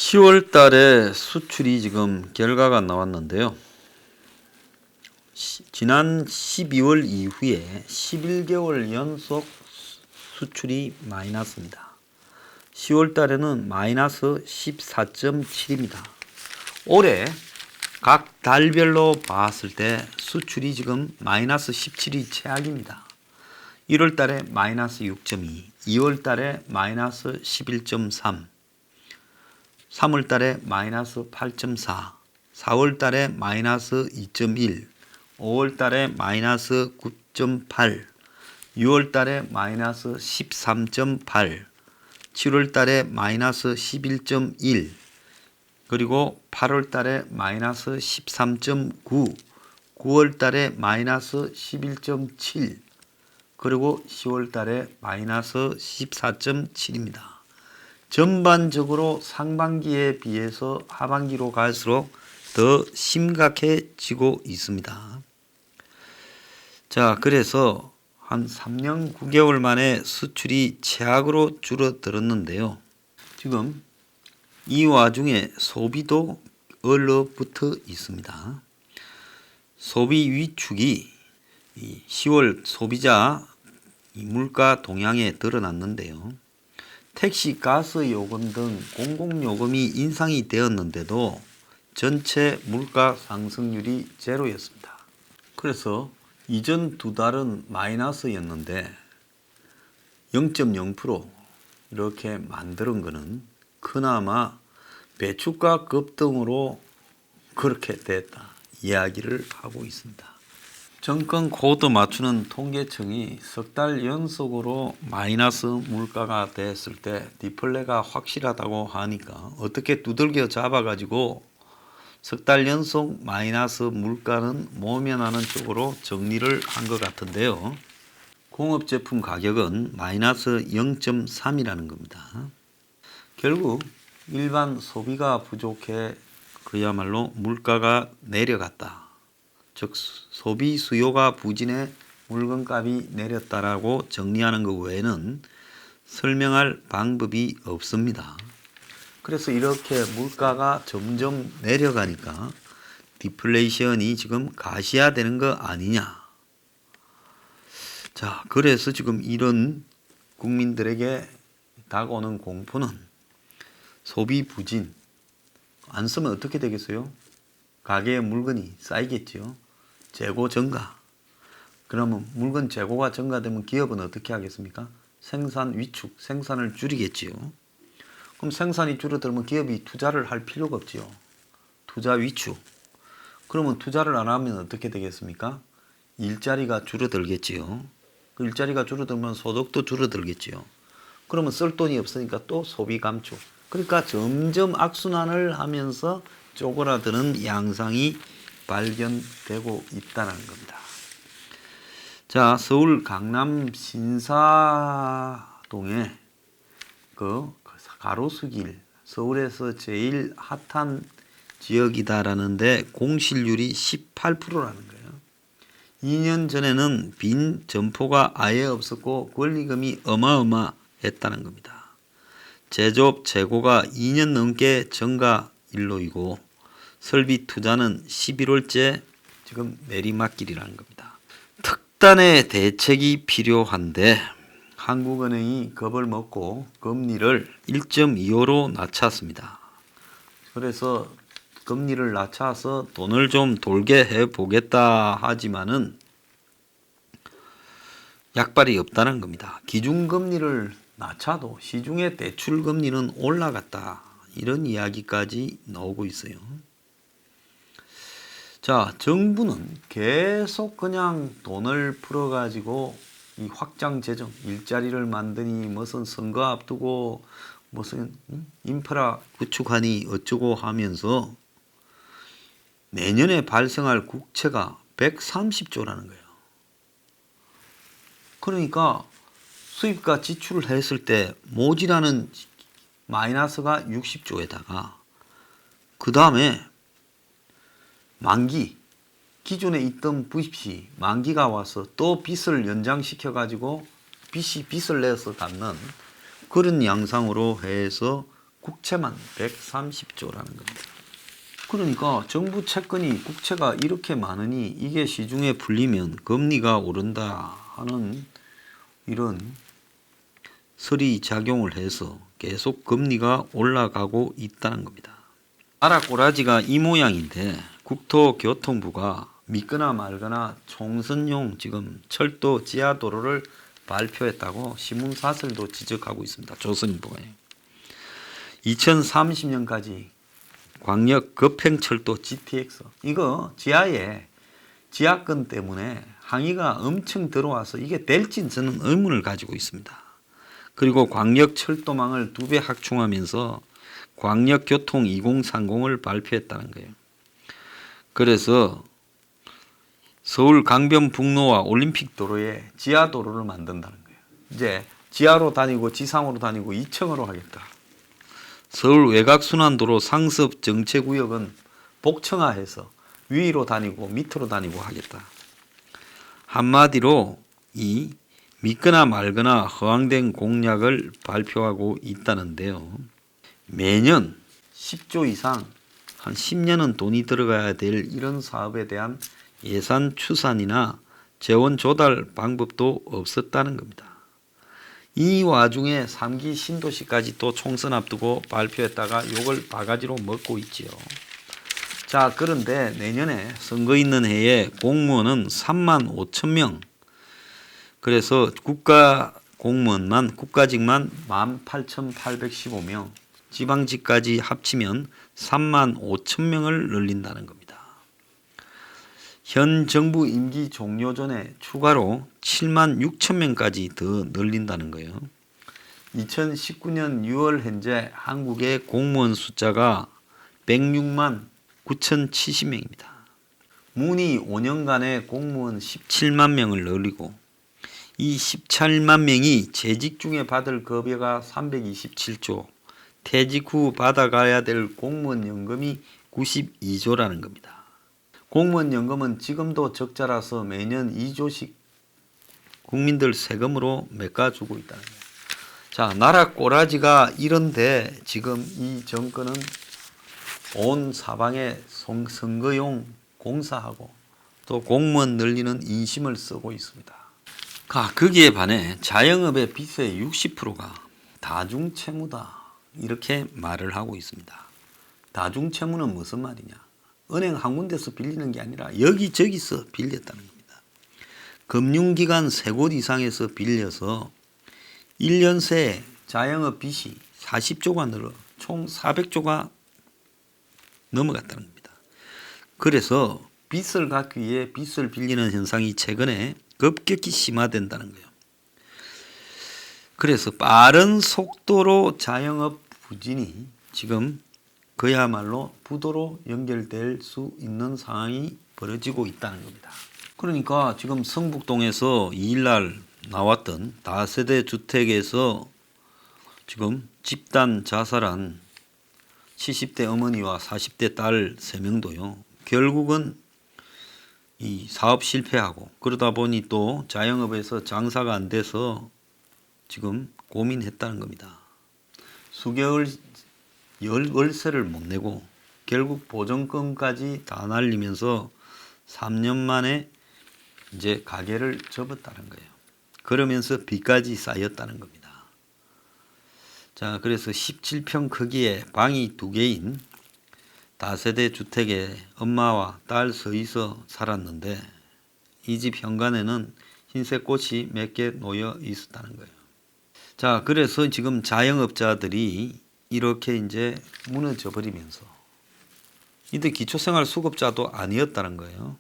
10월 달에 수출이 지금 결과가 나왔는데요. 지난 12월 이후에 11개월 연속 수출이 마이너스입니다. 10월 달에는 마이너스 14.7입니다. 올해 각 달별로 봤을 때 수출이 지금 마이너스 17이 최악입니다. 1월 달에 마이너스 6.2, 2월 달에 마이너스 11.3, 3월 달에 마이너스 8.4, 4월 달에 마이너스 2.1, 5월 달에 마이너스 9.8, 6월 달에 마이너스 13.8, 7월 달에 마이너스 11.1, 그리고 8월 달에 마이너스 13.9, 9월 달에 마이너스 11.7, 그리고 10월 달에 마이너스 14.7입니다. 전반적으로 상반기에 비해서 하반기로 갈수록 더 심각해지고 있습니다. 자, 그래서 한 3년 9개월 만에 수출이 최악으로 줄어들었는데요. 지금 이 와중에 소비도 얼어붙어 있습니다. 소비 위축이 10월 소비자 물가 동향에 드러났는데요. 택시, 가스 요금 등 공공요금이 인상이 되었는데도 전체 물가 상승률이 제로였습니다. 그래서 이전 두 달은 마이너스였는데 0.0% 이렇게 만드는 것은 그나마 배추가 급등으로 그렇게 됐다 이야기를 하고 있습니다. 정권 코드 맞추는 통계청이 석 달 연속으로 마이너스 물가가 됐을 때 디플레가 확실하다고 하니까 어떻게 두들겨 잡아가지고 석 달 연속 마이너스 물가는 모면하는 쪽으로 정리를 한 것 같은데요. 공업제품 가격은 마이너스 0.3이라는 겁니다. 결국 일반 소비가 부족해 그야말로 물가가 내려갔다. 즉 소비 수요가 부진해 물건값이 내렸다라고 정리하는 것 외에는 설명할 방법이 없습니다. 그래서 이렇게 물가가 점점 내려가니까 디플레이션이 지금 가시화되는 거 아니냐. 자, 그래서 지금 이런 국민들에게 다가오는 공포는 소비 부진. 안 쓰면 어떻게 되겠어요? 가게에 물건이 쌓이겠죠. 재고 증가. 그러면 물건 재고가 증가되면 기업은 어떻게 하겠습니까? 생산 위축, 생산을 줄이겠지요. 그럼 생산이 줄어들면 기업이 투자를 할 필요가 없지요. 투자 위축. 그러면 투자를 안 하면 어떻게 되겠습니까? 일자리가 줄어들겠지요. 그 일자리가 줄어들면 소득도 줄어들겠지요. 그러면 쓸 돈이 없으니까 또 소비 감축. 그러니까 점점 악순환을 하면서 쪼그라드는 양상이 발견되고 있다는 겁니다. 자, 서울 강남 신사동에 그 가로수길, 서울에서 제일 핫한 지역이다라는데 공실률이 18%라는 거예요. 2년 전에는 빈 점포가 아예 없었고 권리금이 어마어마했다는 겁니다. 제조업 재고가 2년 넘게 증가 일로이고 설비 투자는 11월째 지금 내리막길이라는 겁니다. 특단의 대책이 필요한데 한국은행이 겁을 먹고 금리를 1.25로 낮췄습니다. 그래서 금리를 낮춰서 돈을 좀 돌게 해보겠다 하지만은 약발이 없다는 겁니다. 기준금리를 낮춰도 시중의 대출금리는 올라갔다. 이런 이야기까지 나오고 있어요. 자, 정부는 계속 그냥 돈을 풀어가지고 이 확장 재정, 일자리를 만드니 무슨 선거 앞두고 무슨 인프라 구축하니 어쩌고 하면서 내년에 발생할 국채가 130조라는 거예요. 그러니까 수입과 지출을 했을 때 모자라는 마이너스가 60조에다가 그 다음에 만기, 기존에 있던 빚이 만기가 와서 또 빚을 연장시켜 가지고 빚을 내서 갚는 그런 양상으로 해서 국채만 130조라는 겁니다. 그러니까 정부 채권이 국채가 이렇게 많으니 이게 시중에 풀리면 금리가 오른다 하는 이런 설이 작용을 해서 계속 금리가 올라가고 있다는 겁니다. 나라 꼬라지가 이 모양인데 국토교통부가 믿거나 말거나 총선용 지금 철도 지하도로를 발표했다고 신문사설도 지적하고 있습니다. 조선일보가요. 2030년까지 광역 급행철도 GTX 이거 지하에 지하권 때문에 항의가 엄청 들어와서 이게 될지 저는 의문을 가지고 있습니다. 그리고 광역철도망을 2배 확충하면서 광역교통 2030을 발표했다는 거예요. 그래서 서울 강변북로와 올림픽도로에 지하도로를 만든다는 거예요. 이제 지하로 다니고 지상으로 다니고 2층으로 하겠다. 서울 외곽순환도로 상습 정체구역은 복층화해서 위로 다니고 밑으로 다니고 하겠다. 한마디로 이 믿거나 말거나 허황된 공약을 발표하고 있다는데요. 매년 10조 이상 한 10년은 돈이 들어가야 될 이런 사업에 대한 예산 추산이나 재원 조달 방법도 없었다는 겁니다. 이 와중에 3기 신도시까지 또 총선 앞두고 발표했다가 욕을 바가지로 먹고 있지요. 자, 그런데 내년에 선거 있는 해에 공무원은 3만 5천 명. 그래서 국가 공무원만 국가직만 18,815명. 지방직까지 합치면 3만 5천 명을 늘린다는 겁니다. 현 정부 임기 종료 전에 추가로 7만 6천 명까지 더 늘린다는 거예요. 2019년 6월 현재 한국의 공무원 숫자가 106만 9,070명입니다. 문이 5년간에 공무원 17만 명을 늘리고 이 17만 명이 재직 중에 받을 급여가 327조, 퇴직 후 받아가야 될 공무원 연금이 92조라는 겁니다. 공무원 연금은 지금도 적자라서 매년 2조씩 국민들 세금으로 메꿔주고 있다는 거예요. 자, 나라 꼬라지가 이런데 지금 이 정권은 온 사방에 선거용 공사하고 또 공무원 늘리는 인심을 쓰고 있습니다. 거기에 반해 자영업의 빚의 60%가 다중채무다 이렇게 말을 하고 있습니다. 다중채무는 무슨 말이냐? 은행 한 군데서 빌리는 게 아니라 여기저기서 빌렸다는 겁니다. 금융기관 3곳 이상에서 빌려서 1년 새에 자영업 빚이 40조가 늘어 총 400조가 넘어갔다는 겁니다. 그래서 빚을 갚기 위해 빚을 빌리는 현상이 최근에 급격히 심화된다는 거예요. 그래서 빠른 속도로 자영업 부진이 지금 그야말로 부도로 연결될 수 있는 상황이 벌어지고 있다는 겁니다. 그러니까 지금 성북동에서 2일날 나왔던 다세대 주택에서 지금 집단 자살한 70대 어머니와 40대 딸 3명도요. 결국은 이 사업 실패하고 그러다 보니 또 자영업에서 장사가 안 돼서 지금 고민했다는 겁니다. 수개월 월세를 못 내고 결국 보증금까지 다 날리면서 3년 만에 이제 가게를 접었다는 거예요. 그러면서 빚까지 쌓였다는 겁니다. 자, 그래서 17평 크기의 방이 2개인 다세대 주택에 엄마와 딸 서이서 살았는데 이 집 현관에는 흰색 꽃이 몇 개 놓여 있었다는 거예요. 자, 그래서 지금 자영업자들이 이렇게 이제 무너져 버리면서 이들 기초생활수급자도 아니었다는 거예요.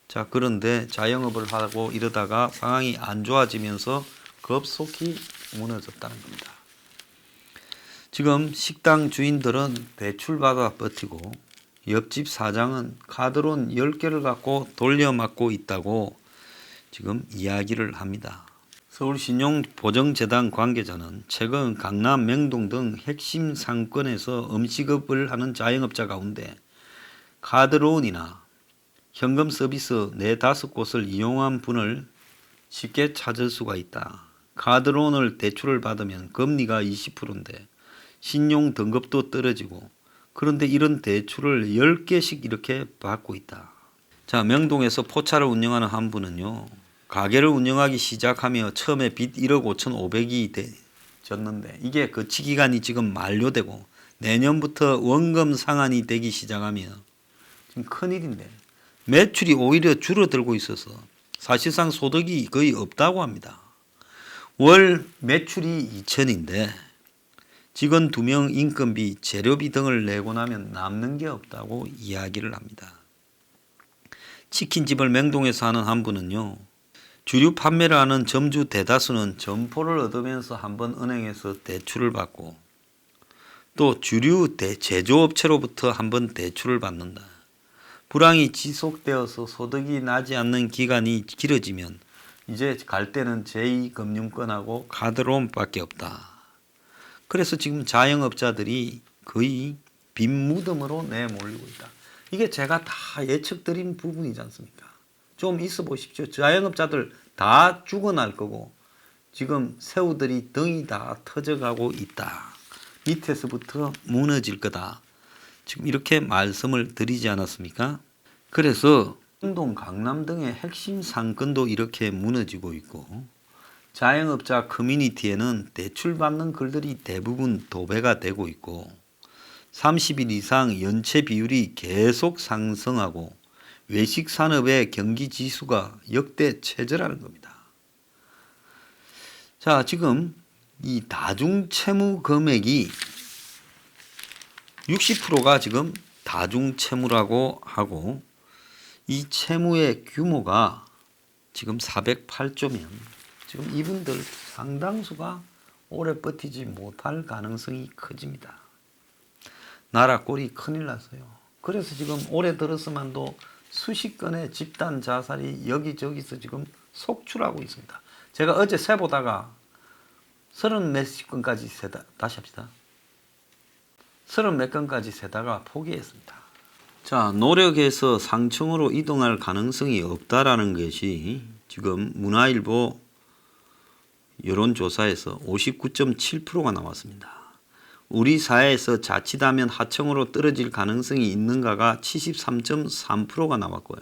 자, 그런데 자영업을 하고 이러다가 상황이 안 좋아지면서 급속히 무너졌다는 겁니다. 지금 식당 주인들은 대출받아 버티고 옆집 사장은 카드론 10개를 갖고 돌려막고 있다고 지금 이야기를 합니다. 서울신용보증재단 관계자는 최근 강남, 명동 등 핵심 상권에서 음식업을 하는 자영업자 가운데 카드론이나 현금 서비스 4-5곳을 이용한 분을 쉽게 찾을 수가 있다. 카드론을 대출을 받으면 금리가 20%인데 신용 등급도 떨어지고 그런데 이런 대출을 10개씩 이렇게 받고 있다. 자, 명동에서 포차를 운영하는 한 분은요. 가게를 운영하기 시작하며 처음에 빚 1억 5,500이 졌는데 이게 거치 기간이 지금 만료되고 내년부터 원금 상환이 되기 시작하면 지금 큰일인데 매출이 오히려 줄어들고 있어서 사실상 소득이 거의 없다고 합니다. 월 매출이 2천인데 직원 2명 인건비, 재료비 등을 내고 나면 남는 게 없다고 이야기를 합니다. 치킨집을 명동에서 하는 한 분은요. 주류 판매를 하는 점주 대다수는 점포를 얻으면서 한번 은행에서 대출을 받고 또 주류 제조업체로부터 한번 대출을 받는다. 불황이 지속되어서 소득이 나지 않는 기간이 길어지면 이제 갈 때는 제2금융권하고 카드론밖에 없다. 그래서 지금 자영업자들이 거의 빚 무덤으로 내몰리고 있다. 이게 제가 다 예측드린 부분이지 않습니까? 좀 있어 보십시오. 자영업자들 다 죽어날 거고 지금 새우들이 등이 다 터져가고 있다. 밑에서부터 무너질 거다. 지금 이렇게 말씀을 드리지 않았습니까? 그래서 명동, 강남 등의 핵심 상권도 이렇게 무너지고 있고 자영업자 커뮤니티에는 대출받는 글들이 대부분 도배가 되고 있고 30일 이상 연체 비율이 계속 상승하고 외식 산업의 경기 지수가 역대 최저라는 겁니다. 자, 지금 이 다중 채무 금액이 60%가 지금 다중 채무라고 하고 이 채무의 규모가 지금 408조면 지금 이분들 상당수가 오래 버티지 못할 가능성이 커집니다. 나라 꼴이 큰일 났어요. 그래서 지금 올해 들어서만도 수십 건의 집단 자살이 여기저기서 지금 속출하고 있습니다. 제가 어제 세보다가 30몇십 건까지 세다, 다시 합시다. 30몇 건까지 세다가 포기했습니다. 자, 노력해서 상층으로 이동할 가능성이 없다라는 것이 지금 문화일보 여론조사에서 59.7%가 나왔습니다. 우리 사회에서 자칫하면 하층으로 떨어질 가능성이 있는가가 73.3%가 나왔고요.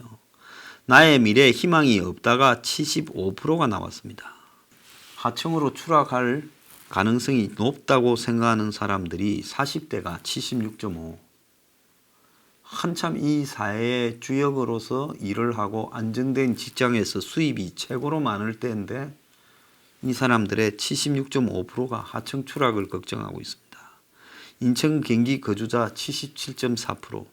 나의 미래에 희망이 없다가 75%가 나왔습니다. 하층으로 추락할 가능성이 높다고 생각하는 사람들이 40대가 76.5%. 한참 이 사회의 주역으로서 일을 하고 안정된 직장에서 수입이 최고로 많을 때인데 이 사람들의 76.5%가 하층 추락을 걱정하고 있습니다. 인천 경기 거주자 77.4%,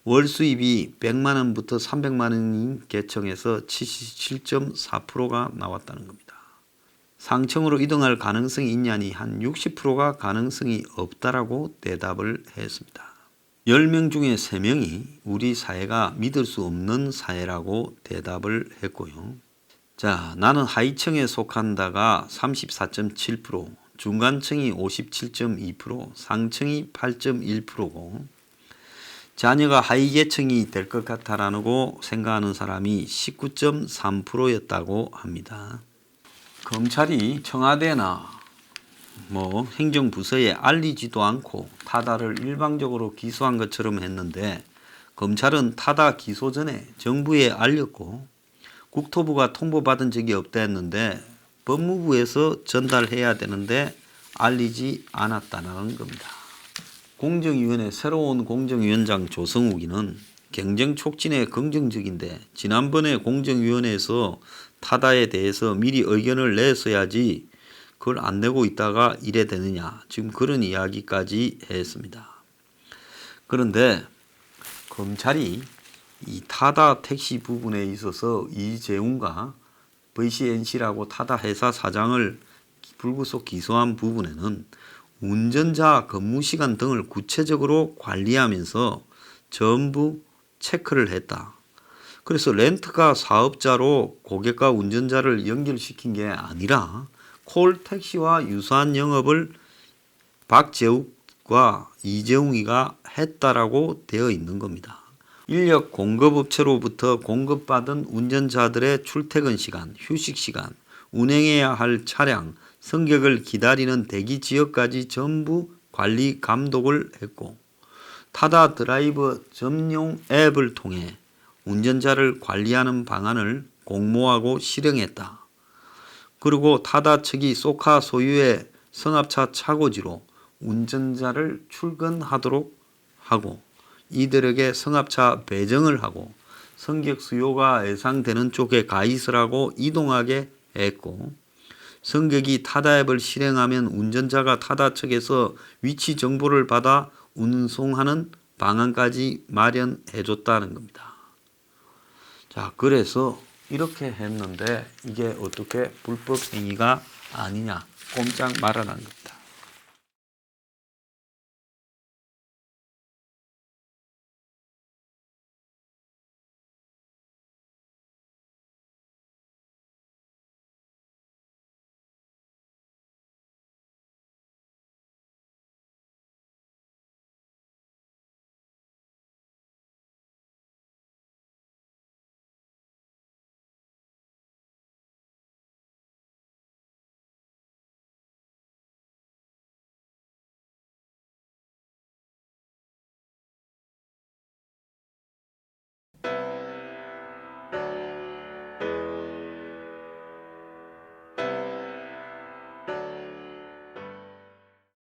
월 수입이 100만 원부터 300만 원인 계층에서 77.4%가 나왔다는 겁니다. 상층으로 이동할 가능성이 있냐니 한 60%가 가능성이 없다라고 대답을 했습니다. 10명 중에 3명이 우리 사회가 믿을 수 없는 사회라고 대답을 했고요. 자, 나는 하위층에 속한다가 34.7%, 중간층이 57.2%, 상층이 8.1%고 자녀가 하위계층이 될 것 같다라고 생각하는 사람이 19.3%였다고 합니다. 검찰이 청와대나 행정부서에 알리지도 않고 타다를 일방적으로 기소한 것처럼 했는데 검찰은 타다 기소 전에 정부에 알렸고 국토부가 통보받은 적이 없다 했는데 법무부에서 전달해야 되는데 알리지 않았다는 겁니다. 공정위원회 새로운 공정위원장 조성욱이는 경쟁 촉진에 긍정적인데 지난번에 공정위원회에서 타다에 대해서 미리 의견을 냈어야지 그걸 안 내고 있다가 이래 되느냐 지금 그런 이야기까지 했습니다. 그런데 검찰이 이 타다 택시 부분에 있어서 이재훈과 VCNC라고 타다 회사 사장을 불구속 기소한 부분에는 운전자 근무시간 등을 구체적으로 관리하면서 전부 체크를 했다. 그래서 렌트카 사업자로 고객과 운전자를 연결시킨 게 아니라 콜택시와 유사한 영업을 박재욱과 이재웅이가 했다라고 되어 있는 겁니다. 인력 공급업체로부터 공급받은 운전자들의 출퇴근 시간, 휴식 시간, 운행해야 할 차량, 승객을 기다리는 대기 지역까지 전부 관리 감독을 했고 타다 드라이버 전용 앱을 통해 운전자를 관리하는 방안을 공모하고 실행했다. 그리고 타다 측이 소카 소유의 승합차 차고지로 운전자를 출근하도록 하고 이들에게 승합차 배정을 하고 승객 수요가 예상되는 쪽에 가 있으라고 이동하게 했고 승객이 타다 앱을 실행하면 운전자가 타다 측에서 위치 정보를 받아 운송하는 방안까지 마련해 줬다는 겁니다. 자, 그래서 이렇게 했는데 이게 어떻게 불법 행위가 아니냐 꼼짝 말아라는 겁니다.